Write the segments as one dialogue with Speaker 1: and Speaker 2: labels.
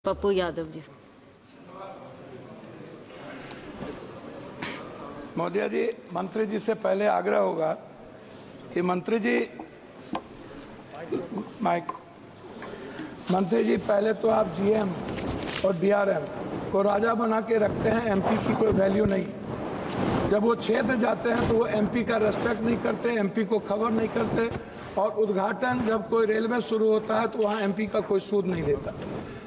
Speaker 1: पप्पू यादव जी।
Speaker 2: महोदय जी, मंत्री जी से पहले आग्रह होगा कि मंत्री जी पहले तो आप जीएम और डीआरएम को राजा बना के रखते हैं, एमपी की कोई वैल्यू नहीं। जब वो क्षेत्र जाते हैं तो वो एमपी का रेस्पेक्ट नहीं करते, एमपी को खबर नहीं करते, और उद्घाटन जब कोई रेलवे शुरू होता है तो वहाँ एमपी का कोई सूद नहीं देता।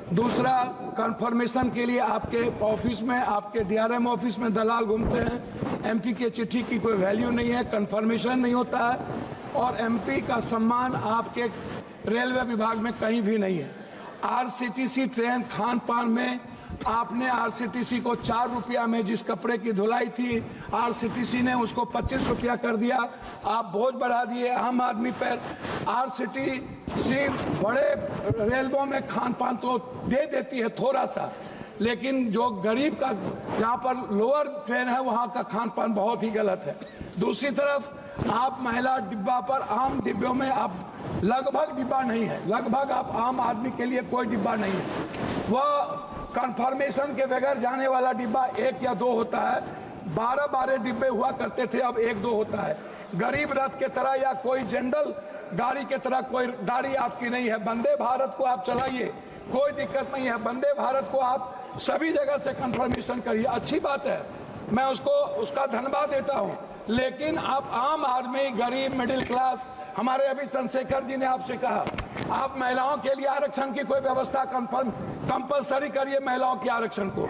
Speaker 2: दूसरा, कंफर्मेशन के लिए आपके ऑफिस में, आपके डीआरएम ऑफिस में दलाल घूमते हैं। एमपी के चिट्ठी की कोई वैल्यू नहीं है, कंफर्मेशन नहीं होता है, और एमपी का सम्मान आपके रेलवे विभाग में कहीं भी नहीं है। आरसीटीसी ट्रेन खान पान में आपने आरसीटीसी को 4 रुपया में जिस कपड़े की धुलाई थी, आरसीटीसी ने उसको 25 रुपया कर दिया। आप बोझ बढ़ा दिए आम आदमी पर। आरसीटीसी बड़े रेलवों में खान पान तो दे देती है थोड़ा सा, लेकिन जो गरीब का जहाँ पर लोअर ट्रेन है वहाँ का खान पान बहुत ही गलत है। दूसरी तरफ आप महिला डिब्बा पर, आम डिब्बों में आप लगभग डिब्बा नहीं है, लगभग आप आम आदमी के लिए कोई डिब्बा नहीं है। वह कंफर्मेशन के बगैर जाने वाला डिब्बा 1 या 2 होता है। 12 डिब्बे हुआ करते थे, अब 1-2 होता है। गरीब रथ के तरह या कोई जनरल गाड़ी के तरह कोई गाड़ी आपकी नहीं है। वंदे भारत को आप चलाइए, कोई दिक्कत नहीं है। वंदे भारत को आप सभी जगह से कंफर्मेशन करिए, अच्छी बात है, मैं उसका धन्यवाद देता हूं। लेकिन आप आम आदमी, गरीब, मिडिल क्लास, हमारे अभी चंद्रशेखर जी ने आपसे कहा आप महिलाओं के लिए आरक्षण की कोई व्यवस्था कंपलसरी करिए, महिलाओं के आरक्षण को।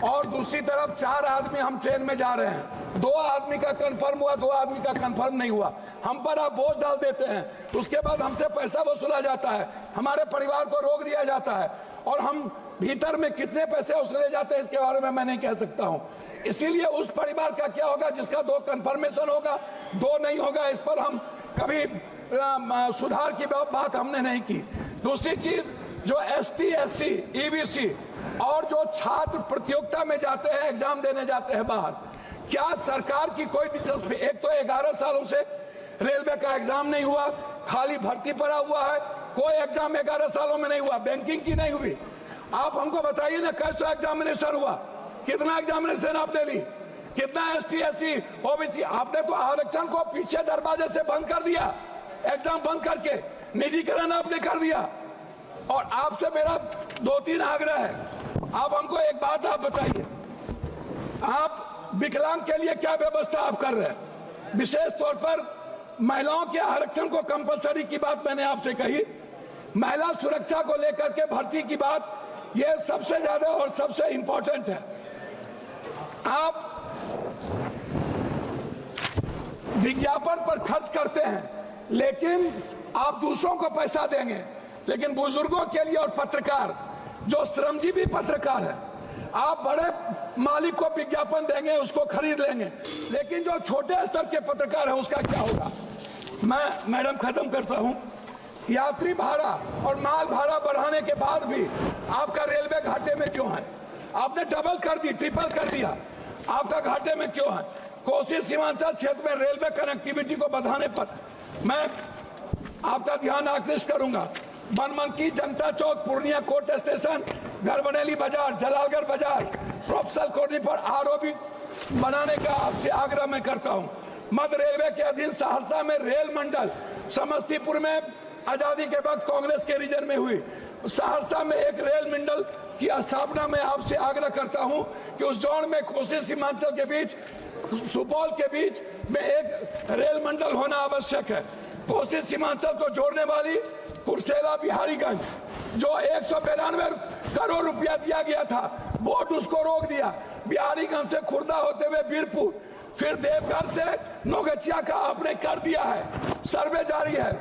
Speaker 2: और दूसरी तरफ 4 आदमी हम ट्रेन में जा रहे हैं, 2 आदमी का कंफर्म हुआ, 2 आदमी का कंफर्म नहीं हुआ, हम पर आप बोझ डाल देते हैं। उसके बाद हमसे पैसा वसूला जाता है, हमारे परिवार को रोक दिया जाता है, और हम भीतर में कितने पैसे वसूले जाते हैं इसके बारे में मैं नहीं कह सकता हूं। इसीलिए उस परिवार का क्या होगा जिसका 2 कंफर्मेशन होगा, 2 नहीं होगा, इस पर हम कभी सुधार की बात हमने नहीं की। दूसरी चीज, जो एसटी, एससी, ईबीसी और जो छात्र प्रतियोगिता में जाते हैं, एग्जाम देने जाते हैं बाहर, क्या सरकार की कोई दिलचस्पी? एक तो 11 सालों से रेलवे का एग्जाम नहीं हुआ, खाली भर्ती पड़ा हुआ है, कोई एग्जाम 11 सालों में नहीं हुआ, बैंकिंग की नहीं हुई। आप हमको बताइए ना, कैसा एग्जामिनेशन हुआ, कितना एग्जामिनेशन आपने ली, कितना एसटी, एससी, ओबीसी? आपने तो आरक्षण को पीछे दरवाजे से बंद कर दिया, एग्जाम बंद करके निजीकरण आपने कर दिया। और आपसे मेरा 2-3 आग्रह है, आप हमको एक बात आप बताइए, आप विकलांग के लिए क्या व्यवस्था आप कर रहे हैं? विशेष तौर पर महिलाओं के आरक्षण को कंपलसरी की बात मैंने आपसे कही, महिला सुरक्षा को लेकर के भर्ती की बात, यह सबसे ज्यादा और सबसे इंपॉर्टेंट है। आप विज्ञापन पर खर्च करते हैं, लेकिन आप दूसरों को पैसा देंगे, लेकिन बुजुर्गों के लिए और पत्रकार, जो श्रमजीवी पत्रकार है, आप बड़े मालिक को विज्ञापन देंगे, उसको खरीद लेंगे, लेकिन जो छोटे स्तर के पत्रकार है उसका क्या होगा? मैं मैडम खत्म करता हूं। यात्री भाड़ा और माल भाड़ा बढ़ाने के बाद भी आपका रेलवे घाटे में क्यों है? आपने डबल कर दी, ट्रिपल कर दिया, आपका घाटे में क्यों है? कोसी सीमांचल क्षेत्र में रेलवे कनेक्टिविटी को बढ़ाने पर मैं आपका ध्यान आकृष्ट करूंगा। बनमनकी, जनता चौक, पूर्णिया कोर्ट स्टेशन, गढ़बरेली बाजार, जलालगढ़ बाजार, प्रोफेसर कॉलोनी पर आरओबी बनाने का आपसे आग्रह मैं करता हूं। मध्य रेलवे के अधीन सहरसा में रेल मंडल, समस्तीपुर में आजादी के बाद कांग्रेस के रीजन में हुई, सहरसा में एक रेल मंडल की स्थापना में आपसे आग्रह करता हूं कि उस जोन में कोसी सीमांचल के बीच, सुपौल के बीच में एक रेल मंडल होना आवश्यक है। कोसी सीमांचल को जोड़ने वाली कुर्सेला बिहारीगंज, जो 192 करोड़ रुपया दिया गया था, बोर्ड उसको रोक दिया। बिहारीगंज से खुर्दा होते हुए बीरपुर, फिर देवघर से नौगछिया का आपने कर दिया है, सर्वे जारी है।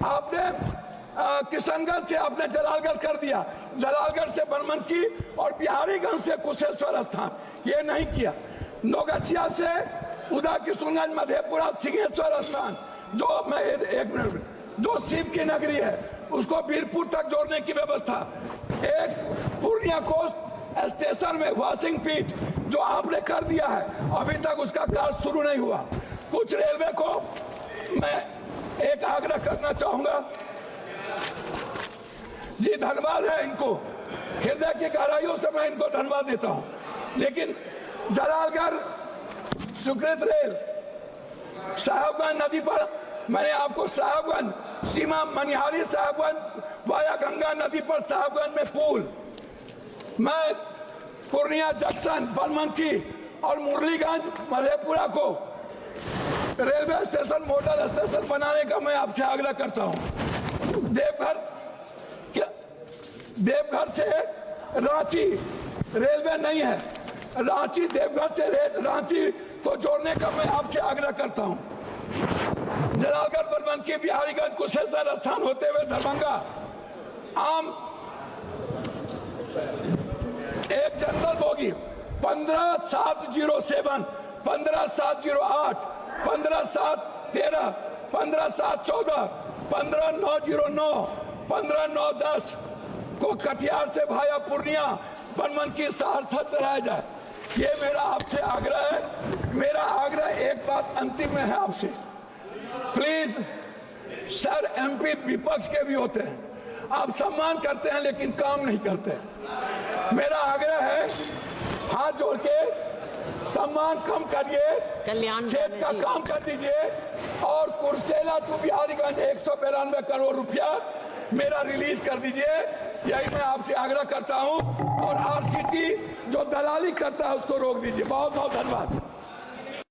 Speaker 2: आपने किशनगंज से आपने जलालगढ़ कर दिया, जलालगढ़ से बनमनकी और बिहारीगंज से कुशेश्वर स्थान, ये नहीं किया। नौगछिया से उदा किशनगंज, मधेपुरा, सिंहेश्वर स्थान, जो मैं एक मिनट, जो शिव की नगरी है, उसको बीरपुर तक जोड़ने की व्यवस्था। एक पूर्णिया कोस्ट स्टेशन में वॉशिंग पीट जो आपने कर दिया है, अभी तक उसका कार्य शुरू नहीं हुआ। कुछ रेलवे को मैं एक आग्रह करना चाहूंगा जी, धन्यवाद है इनको हृदय की गहराइयों से मैं इनको धन्यवाद देता हूं। लेकिन जलालगढ़ सुकृत रेल साहेबगंज नदी पर मैंने आपको साहेबगंज सीमा मनिहारी साहेबगंज वाया गंगा नदी पर साहेबगंज में पुल, मैं पूर्णिया जंक्शन बनमनकी और मुरलीगंज मधेपुरा को रेलवे स्टेशन मॉडल स्टेशन बनाने का मैं आपसे आग्रह करता हूं। देवघर से रांची रेलवे नहीं है, रांची देवघर से रांची को जोड़ने का मैं आपसे आग्रह करता हूं। जलालगढ़ बनमनकी बिहारीगंज कुशेश्वर स्थान होते हुए दरभंगा आम एक जनरल बोगी 15707, 15708, 15713, 15714, 15909, 15910 को कटिहार से भाया पूर्णिया बनमनकी सहरसा चलाया जाए। ये मेरा आपसे आग्रह है। मेरा आग्रह एक बात अंतिम में है आपसे, प्लीज सर, एमपी विपक्ष के भी होते हैं, आप सम्मान करते हैं लेकिन काम नहीं करते। मेरा आग्रह है, हाथ जोड़ के सम्मान कम करिए, क्षेत्र का काम कर दीजिए और कुर्सेला टू बिहारीगंज 192 करोड़ रुपया मेरा रिलीज कर दीजिए। यही मैं आपसे आग्रह करता हूं और आरसीटी जो दलाली करता है उसको रोक दीजिए। बहुत बहुत धन्यवाद।